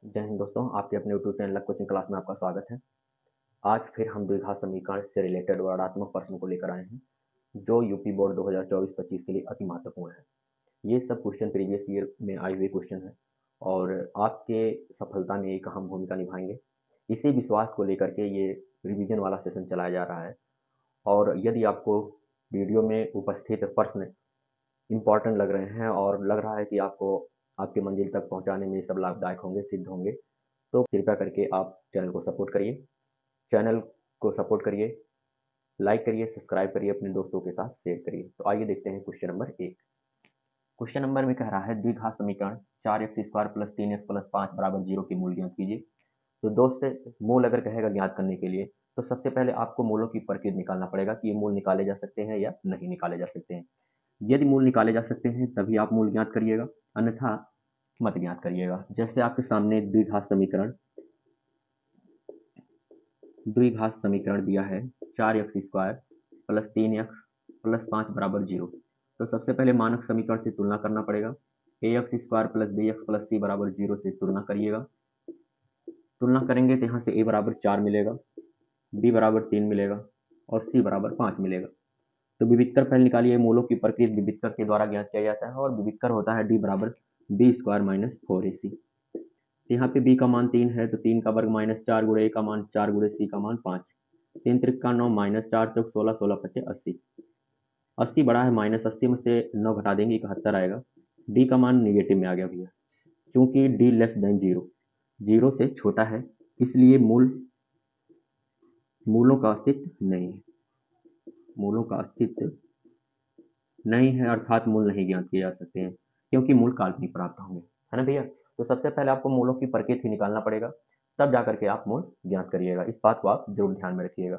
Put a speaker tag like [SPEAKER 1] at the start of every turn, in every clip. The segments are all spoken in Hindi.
[SPEAKER 1] जय हिंद दोस्तों, आपके अपने यूट्यूब चैनल कोचिंग क्लास में आपका स्वागत है। आज फिर हम द्विघात समीकरण से रिलेटेड वर्णात्मक प्रश्न को लेकर आए हैं, जो यूपी बोर्ड 2024-25 के लिए अति महत्वपूर्ण है। ये सब क्वेश्चन प्रीवियस ईयर में आए हुए क्वेश्चन हैं और आपके सफलता में एक अहम भूमिका निभाएंगे। इसी विश्वास को लेकर के ये रिवीजन वाला सेशन चलाया जा रहा है और यदि आपको वीडियो में उपस्थित प्रश्न इम्पोर्टेंट लग रहे हैं और लग रहा है कि आपको आपके मंजिल तक पहुंचाने में सब लाभदायक होंगे, सिद्ध होंगे, तो कृपया करके आप चैनल को सपोर्ट करिए। चैनल को सपोर्ट करिए, लाइक करिए, सब्सक्राइब करिए, अपने दोस्तों के साथ शेयर करिए। तो आइए देखते हैं क्वेश्चन नंबर 1। क्वेश्चन नंबर में कह रहा है द्विघात समीकरण 4x² + 3x + 5 = 0 की मूल ज्ञात कीजिए। तो दोस्त, मूल अगर कहेगा ज्ञात करने के लिए तो सबसे पहले आपको मूलों की प्रकृति निकालना पड़ेगा कि ये मूल निकाले जा सकते हैं या नहीं निकाले जा सकते हैं। यदि मूल निकाले जा सकते हैं तभी आप मूल ज्ञात करिएगा, अन्यथा मत ज्ञात करिएगा। जैसे आपके सामने द्विघात समीकरण दिया है 4x² + 3x + 5 = 0। तो सबसे पहले मानक समीकरण से तुलना करना पड़ेगा। ax² + bx + c = 0 से तुलना करिएगा। तुलना करेंगे तो यहाँ से a = 4 मिलेगा, b = 3 मिलेगा और c = 5 मिलेगा। तो विवित्तर पहले निकालिए। मूलों की प्रकृति विवित्तर के द्वारा ज्ञात किया जाता है और विवित्तर होता है d = b² - 4ac। यहाँ पे b का मान 3 है तो 3 का वर्ग -4 × a का मान 4 × c का मान 5। 3 त्रिक 9 -4 चौक 16, 16 पच्चे 80। 80 बड़ा है, -80 में से 9 घटा देंगे 71 आएगा। d का मान निगेटिव में आ गया भैया, चूंकि d लेस देन 0, 0 से छोटा है, इसलिए मूलों का अस्तित्व नहीं है। मूलों का अस्तित्व नहीं है अर्थात मूल नहीं ज्ञात किए जा सकते हैं, क्योंकि मूल काल्पनिक प्राप्त होंगे, है ना भैया। तो सबसे पहले आपको मूलों की प्रकृति निकालना पड़ेगा, तब जाकर के आप मूल ज्ञात करिएगा। इस बात को आप जरूर ध्यान में रखिएगा।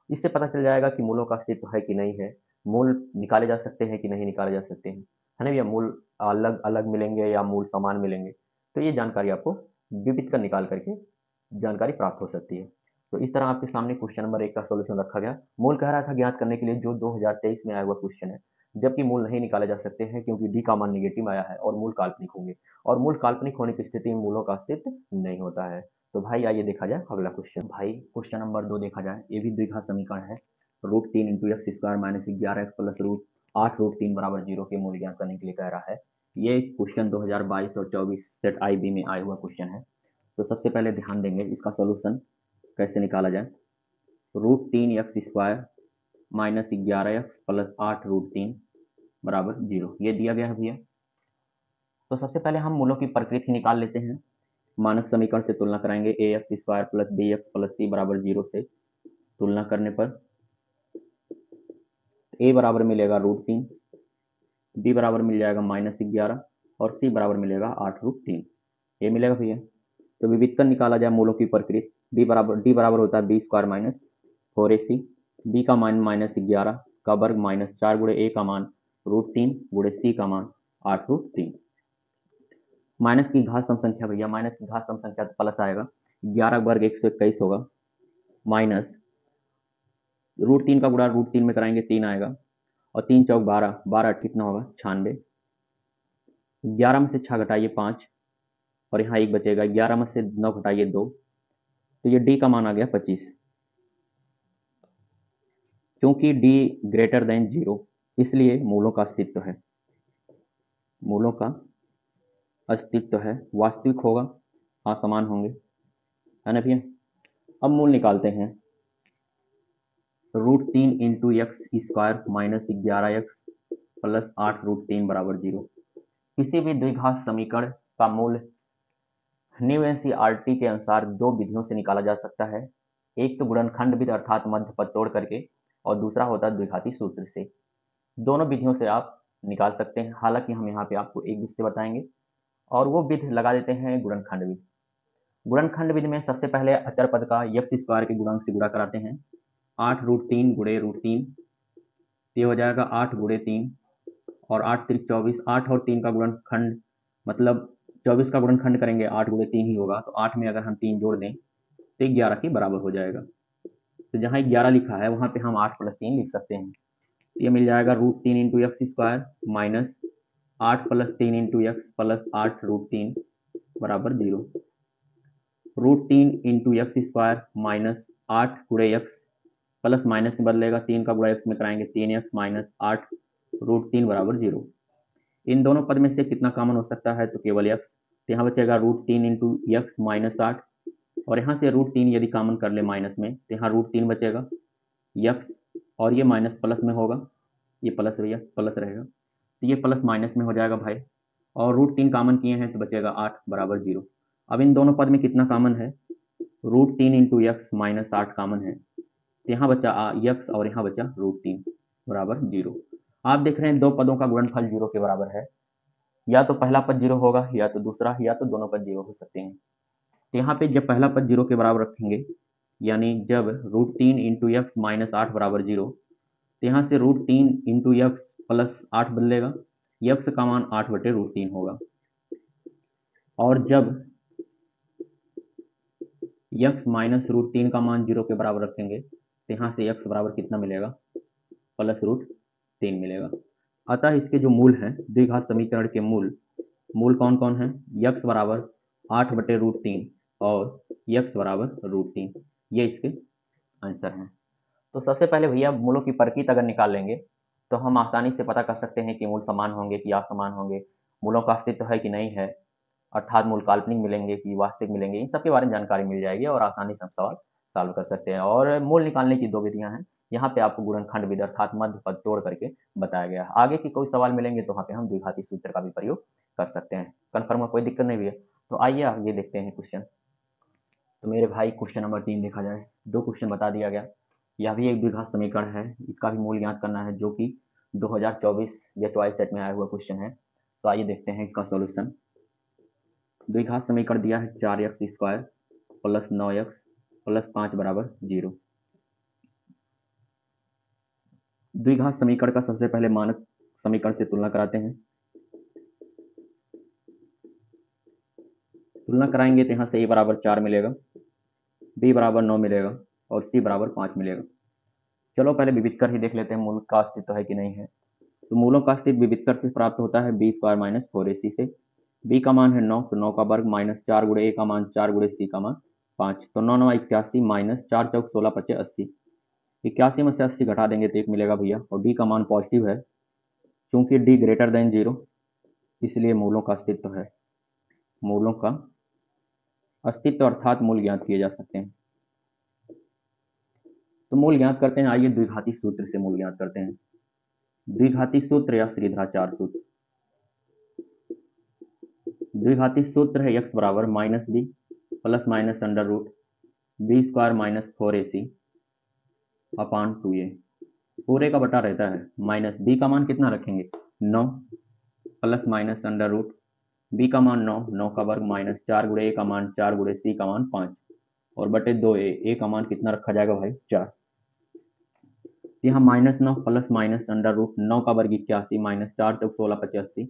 [SPEAKER 1] इससे पता चल जाएगा कि मूलों का अस्तित्व है कि नहीं है, मूल निकाले जा सकते हैं कि नहीं निकाले जा सकते हैं, है ना भैया। मूल अलग अलग मिलेंगे या मूल समान मिलेंगे, तो ये जानकारी आपको विविध कर निकाल करके जानकारी प्राप्त हो सकती है। तो इस तरह आपके सामने क्वेश्चन नंबर 1 का सॉल्यूशन रखा गया। मूल कह रहा था ज्ञात करने के लिए, जो 2023 में आया हुआ क्वेश्चन है, जबकि मूल नहीं निकाले जा सकते हैं क्योंकि डी का मान निगेटिव आया है और मूल काल्पनिक होंगे, और मूल काल्पनिक होने की स्थिति में मूलों का अस्तित्व नहीं होता है। तो भाई आइए देखा जाए अगला क्वेश्चन। भाई क्वेश्चन नंबर 2 देखा जाए, ये भी द्विघात समीकरण है। √3 × x² - 11x + √8 √3 = 0 के मूल ज्ञात करने के लिए कह रहा है। ये क्वेश्चन 2022 और 24 सेट IB में आया हुआ क्वेश्चन है। तो सबसे पहले ध्यान देंगे इसका सोल्यूशन कैसे निकाला जाए। √3x² - 11x + 8 √3 = 0 ये दिया गया है भैया। तो सबसे पहले हम मूलों की प्रकृति निकाल लेते हैं। मानक समीकरण से तुलना कराएंगे। ax² + bx + c = 0 से तुलना करने पर a बराबर मिलेगा √3, b बराबर मिल जाएगा -11 और c बराबर मिलेगा 8 √3। ये मिलेगा भैया। तो विविधता निकाला जाए मूलों की प्रकृति। d बराबर होता है b² - 4ac। b का मान -11 का वर्ग -4 × a का मान √3 × c का मान 8 √3। माइनस की घात सम संख्या भैया, माइनस की घात सम संख्या तो प्लस आएगा। 11 वर्ग 121 होगा, माइनस √3 का गुणा √3 में कराएंगे 3 आएगा, और 3 चौक 12, 12 कितना होगा 96। 11 में से 6 घटाइए 5 और यहाँ 1 बचेगा। 11 में से 9 घटाइए 2, तो ये डी का मान आ गया 25। चूंकि डी ग्रेटर देन 0, इसलिए मूलों का अस्तित्व है। मूलों का अस्तित्व है, वास्तविक होगा, असमान होंगे, है ना भैया। अब मूल निकालते हैं। √3 × x² - 11x + 8 √3 = 0। किसी भी द्विघात समीकरण का मूल न्यू एनसीईआरटी के अनुसार दो विधियों से निकाला जा सकता है। एक तो गुणनखंड विधि अर्थात मध्य पद तोड़ करके, और दूसरा होता है द्विघाती सूत्र से। दोनों विधियों से आप निकाल सकते हैं। हालांकि हम यहाँ पे आपको एक विधि से बताएंगे और वो विधि लगा देते हैं गुणनखंड विधि। गुणनखंड विधि में सबसे पहले अचर पद का x² के गुणांक से गुणा कराते हैं। 8 √3 × √3, ये हो जाएगा 8 × 3 और 8 3 24। 8 और 3 का गुणनखंड मतलब 24 का गुणनखंड करेंगे 8 × 3 ही होगा, तो 8 में अगर हम 3 जोड़ दें तो 11 के बराबर हो जाएगा। तो जहाँ 11 लिखा है वहाँ पे हम 8 + 3 लिख सकते हैं। ये मिल जाएगा √3 × x² - 8 + 3 × x + 8 √3 = 0। √3 into x square minus 8 गुणे एक्स प्लस माइनस में बदलेगा, 3 का गुणा एक्स में कराएंगे 3x माइनस 8 √3 बराबर 0। इन दोनों पद में से कितना कॉमन हो सकता है, तो केवल x। तो यहाँ बचेगा √3 इंटू एक्स माइनस 8, और यहाँ से √3 यदि कॉमन कर ले माइनस में तो यहाँ √3 बचेगा x, और ये माइनस प्लस में होगा, ये प्लस भैया प्लस रहेगा, तो ये प्लस माइनस में हो जाएगा भाई, और √3 कॉमन किए हैं तो बचेगा 8 बराबर 0। अब इन दोनों पद में कितना कॉमन है, √3 इंटू एक्स माइनस 8 कॉमन है, तो यहाँ बचा x और यहाँ बचा √3 बराबर 0। आप देख रहे हैं दो पदों का गुणनफल 0 के बराबर है, या तो पहला पद 0 होगा या तो दूसरा, या तो दोनों पद 0 हो सकते हैं। तो यहाँ पे जब पहला पद 0 के बराबर रखेंगे, यानी जब √3 इंटू एक्स माइनस 8 बराबर 0, तो यहाँ से √3 इंटू एक्स प्लस 8 बदलेगा, एक्स का मान 8 बटे √3 होगा, और जब x माइनस √3 का मान 0 के बराबर रखेंगे तो यहाँ से x बराबर कितना मिलेगा, प्लस √3 मिलेगा। अतः इसके जो मूल हैं द्विघात समीकरण के मूल कौन कौन है, x बराबर 8 बटे √3 और x बराबर √3, ये इसके आंसर हैं। तो सबसे पहले भैया मूलों की प्रकृति अगर निकाल लेंगे तो हम आसानी से पता कर सकते हैं कि मूल समान होंगे कि असमान होंगे, मूलों का अस्तित्व है कि नहीं है, अर्थात मूल काल्पनिक मिलेंगे कि वास्तविक मिलेंगे, इन सब के बारे में जानकारी मिल जाएगी और आसानी से हम सवाल सॉल्व कर सकते हैं। और मूल निकालने की दो विधियां हैं, यहाँ पे आपको गुणनखंड विधि अर्थात मध्य पद तोड़ करके बताया गया है। आगे की कोई सवाल मिलेंगे तो वहाँ पे हम द्विघाती सूत्र का भी प्रयोग कर सकते हैं। कन्फर्म है, कोई दिक्कत नहीं भी है। तो आइए ये देखते हैं क्वेश्चन। तो मेरे भाई क्वेश्चन नंबर 3 देखा जाए, दो क्वेश्चन बता दिया गया, यह भी एक द्विघात समीकरण है, इसका भी मूल ज्ञात करना है, जो कि 2024 या चॉइस सेट में आया हुआ क्वेश्चन है। तो आइए देखते हैं इसका सॉल्यूशन। द्विघात समीकरण दिया है 4x square plus 9x plus 5 बराबर 0। द्विघात समीकरण का सबसे पहले मानक समीकरण से तुलना कराते हैं। तुलना कराएंगे तो यहाँ से a बराबर 4 मिलेगा, b बराबर 9 मिलेगा और c बराबर 5 मिलेगा। चलो पहले विविध कर ही देख लेते हैं मूल का अस्तित्व है कि नहीं है। तो मूलों का अस्तित्व विविध कर से प्राप्त होता है b स्क्वायर माइनस 4ac से। b का मान है 9, तो 9 का वर्ग माइनस 4 गुणे a का मान 4 गुणे c का मान 5, तो 9 9 81 माइनस 4 चौक 16 पचे 80। 81 में से 80 घटा देंगे तो 1 मिलेगा भैया, और d का मान पॉजिटिव है, चूंकि d ग्रेटर देन 0 इसलिए मूलों का अस्तित्व है। मूलों का अस्तित्व अर्थात मूल ज्ञात किए जा सकते हैं। तो मूल ज्ञात करते हैं, आइए द्विघाती सूत्र से मूल ज्ञात करते हैं। द्विघाती सूत्र या श्रीधराचार्य सूत्र। द्विघाती सूत्र है x बराबर minus b plus minus under root b square minus 4ac upon 2a, पूरे का बटा रहता है, माइनस b का मान कितना रखेंगे 9 plus minus under root b का मान 9, 9 का वर्ग माइनस 4 गुणे a का मान 4 गुणे c का मान 5 और बटे 2a, a का मान कितना रखा जाएगा भाई 4। यहाँ minus 9 plus minus under root 9 का वर्ग 81 माइनस 4 चौक 16 पचे 80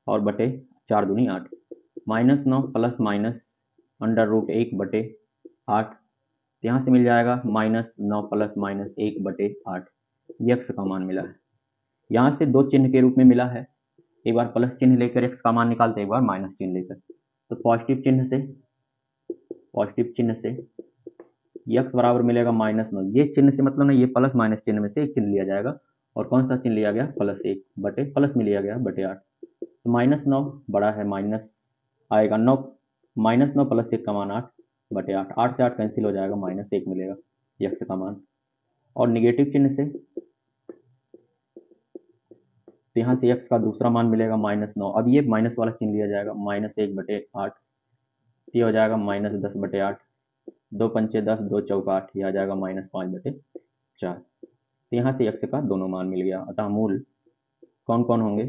[SPEAKER 1] और बटे 4 दूनी 8, minus 9 plus minus under root 1 बटे 8, यहाँ से मिल जाएगा माइनस 9 प्लस माइनस 1 बटे 8, एक्स का मान मिला है। यहाँ से दो चिन्ह के रूप में मिला है, एक बार प्लस चिन्ह लेकर एक्स का मान निकालते, एक बार माइनस चिन्ह लेकर। तो पॉजिटिव चिन्ह से एक्स बराबर मिलेगा माइनस 9, ये चिन्ह से मतलब ना, ये प्लस माइनस चिन्ह में से एक चिन्ह लिया जाएगा, और कौन सा चिन्ह लिया गया प्लस 1 बटे प्लस में लिया गया बटे 8, तो माइनस 9 बड़ा है, माइनस आएगा 9, माइनस 9 प्लस 1 का मान 8 बटे 8, 8 से 8 कैंसिल हो जाएगा, माइनस 1 मिलेगा एक्स का मान। और निगेटिव चिन्ह से तो यहाँ से एक्स का दूसरा मान मिलेगा माइनस 9, अब ये माइनस वाला चिन्ह लिया जाएगा, माइनस 1 बटे 8, ये हो जाएगा माइनस 10 बटे 8, 2 पंचे 10, 2 चौका 8, ये आ जाएगा माइनस 5 बटे 4। तो यहाँ से एक्स का दोनों मान मिल गया, अतः मूल कौन कौन होंगे,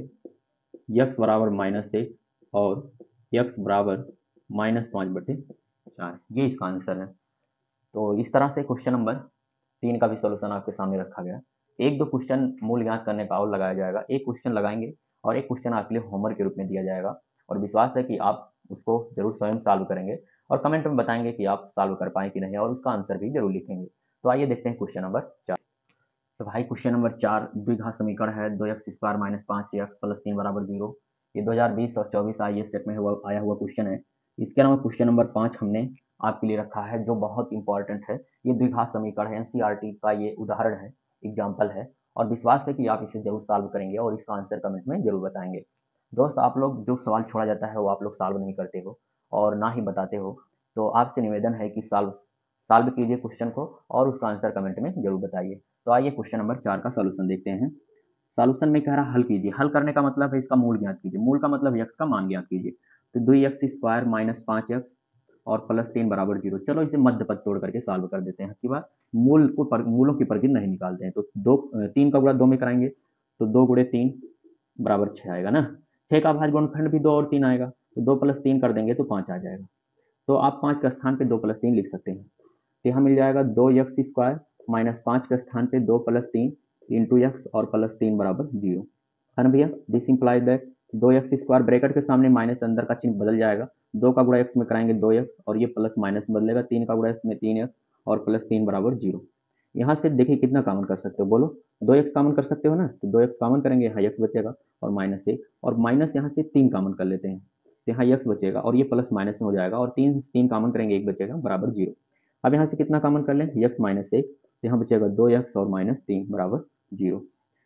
[SPEAKER 1] एक्स बराबर माइनस 1 और एक्स बराबर माइनस 5 बटे 4, ये इसका आंसर है। तो इस तरह से क्वेश्चन नंबर 3 का भी सॉल्यूशन आपके सामने रखा गया। एक दो क्वेश्चन मूल ज्ञात करने का और लगाया जाएगा, एक क्वेश्चन लगाएंगे और एक क्वेश्चन आपके लिए होमवर्क के रूप में दिया जाएगा, और विश्वास है कि आप उसको जरूर स्वयं सॉल्व करेंगे और कमेंट में बताएंगे कि आप सॉल्व कर पाए कि नहीं, और उसका आंसर भी जरूर लिखेंगे। तो आइए देखते हैं क्वेश्चन नंबर 4। तो भाई क्वेश्चन नंबर 4 द्विघात समीकरण है 2x square minus 5x plus 3 बराबर 0। ये 2020 और 24 IAS सेट में आया हुआ क्वेश्चन है। इसके अलावा क्वेश्चन नंबर 5 हमने आपके लिए रखा है जो बहुत इंपॉर्टेंट है। ये द्विघात समीकरण है, एनसीईआरटी का ये उदाहरण है, एग्जाम्पल है, और विश्वास है कि आप इसे जरूर सॉल्व करेंगे और इसका आंसर कमेंट में जरूर बताएंगे। दोस्त, आप लोग जो सवाल छोड़ा जाता है वो आप लोग सॉल्व नहीं करते हो और ना ही बताते हो, तो आपसे निवेदन है कि सॉल्व सॉल्व कीजिए क्वेश्चन को और उसका आंसर कमेंट में जरूर बताइए। तो आइए क्वेश्चन नंबर 4 का सॉल्यूशन देखते हैं। सॉल्यूशन में कह रहा हल कीजिए। हल करने का मतलब है इसका मूल ज्ञात कीजिए। मूल का मतलब x का मान ज्ञात कीजिए। तो 2x² माइनस 5x और प्लस 3 बराबर 0। चलो इसे मध्य पद तोड़ करके सॉल्व कर देते हैं। की बात मूलों की प्रकृति नहीं निकालते हैं। तो 3 का गुणा 2 में कराएंगे तो 2 गुणे 3 बराबर 6 आएगा ना। 6 का भाज्य गुणनखंड भी 2 और 3 आएगा, तो 2 प्लस 3 कर देंगे तो 5 आ जाएगा। तो आप 5 के स्थान पे 2 प्लस 3 लिख सकते हैं। तो यहाँ मिल जाएगा 2x² माइनस 5 के स्थान पे 2 प्लस 3 इंटू एक्स और प्लस 3 बराबर 0 है ना भैया। This implies that 2x² bracket के सामने माइनस अंदर का चिन्ह बदल जाएगा। 2 का गुणा x में कराएंगे 2x और ये प्लस माइनस बदलेगा। 3 का गुणा x में 3x और प्लस 3 बराबर 0। यहाँ से देखिए कितना कॉमन कर सकते हो, बोलो 2x कॉमन कर सकते हो ना। तो 2x कॉमन करेंगे, यहाँ x बचेगा और माइनस 1 और माइनस यहाँ से 3 कॉमन कर लेते हैं तो यहाँ x बचेगा और ये प्लस माइनस में हो जाएगा और 3 कॉमन करेंगे 1 बचेगा बराबर 0। अब यहाँ से कितना कॉमन कर लें, x माइनस 1, यहाँ बचेगा 2x और माइनस 3 बराबर 0।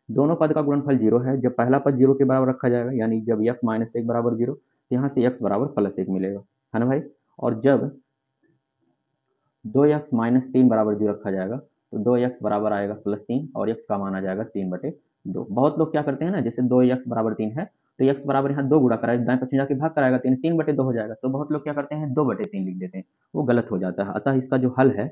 [SPEAKER 1] दोनों पद का गुणनफल 0 है। जब पहला पद 0 के बराबर रखा जाएगा, यानी जब x माइनस 1 बराबर 0, तो यहाँ से x बराबर प्लस 1 मिलेगा, है ना भाई। और जब 2x माइनस 3 बराबर 0 रखा जाएगा तो 2x बराबर आएगा प्लस 3 और x का मान आ जाएगा 3/2। बहुत लोग क्या करते हैं ना, जैसे 2x बराबर 3 है तो x बराबर यहाँ 2 गुणा कराएगा, दाएं पक्ष जाके भाग कराएगा, 3/2 हो जाएगा। तो बहुत लोग क्या करते हैं 2/3 लिख देते हैं, वो गलत हो जाता है। अतः इसका जो हल है,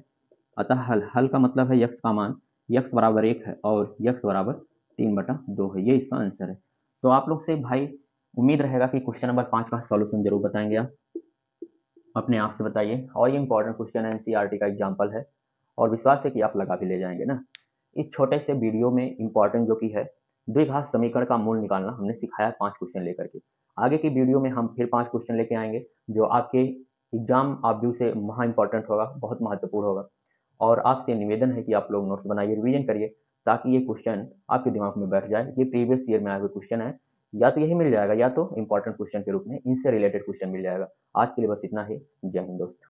[SPEAKER 1] अतः हल का मतलब है x का मान x बराबर 1 है और x बराबर 3/2 है। ये इसका आंसर है। तो आप लोग से भाई उम्मीद रहेगा कि क्वेश्चन नंबर 5 का सॉल्यूशन जरूर बताएंगे आप अपने आप से बताइए। और ये इंपॉर्टेंट क्वेश्चन है, एनसीईआरटी का एग्जाम्पल है और विश्वास है कि आप लगा भी ले जाएंगे ना। इस छोटे से वीडियो में इंपॉर्टेंट जो कि है द्विघात समीकरण का मूल निकालना हमने सिखाया 5 क्वेश्चन लेकर के। आगे की वीडियो में हम फिर 5 क्वेश्चन लेके आएंगे जो आपके एग्जाम ऑब्जेक्टिव से महा इंपॉर्टेंट होगा, बहुत महत्वपूर्ण होगा। और आपसे निवेदन है कि आप लोग नोट्स बनाइए, रिवीजन करिए, ताकि ये क्वेश्चन आपके दिमाग में बैठ जाए। ये प्रीवियस ईयर में आए हुए क्वेश्चन है, या तो यही मिल जाएगा या तो इंपॉर्टेंट क्वेश्चन के रूप में इनसे रिलेटेड क्वेश्चन मिल जाएगा। आज के लिए बस इतना ही। जय हिंद दोस्त।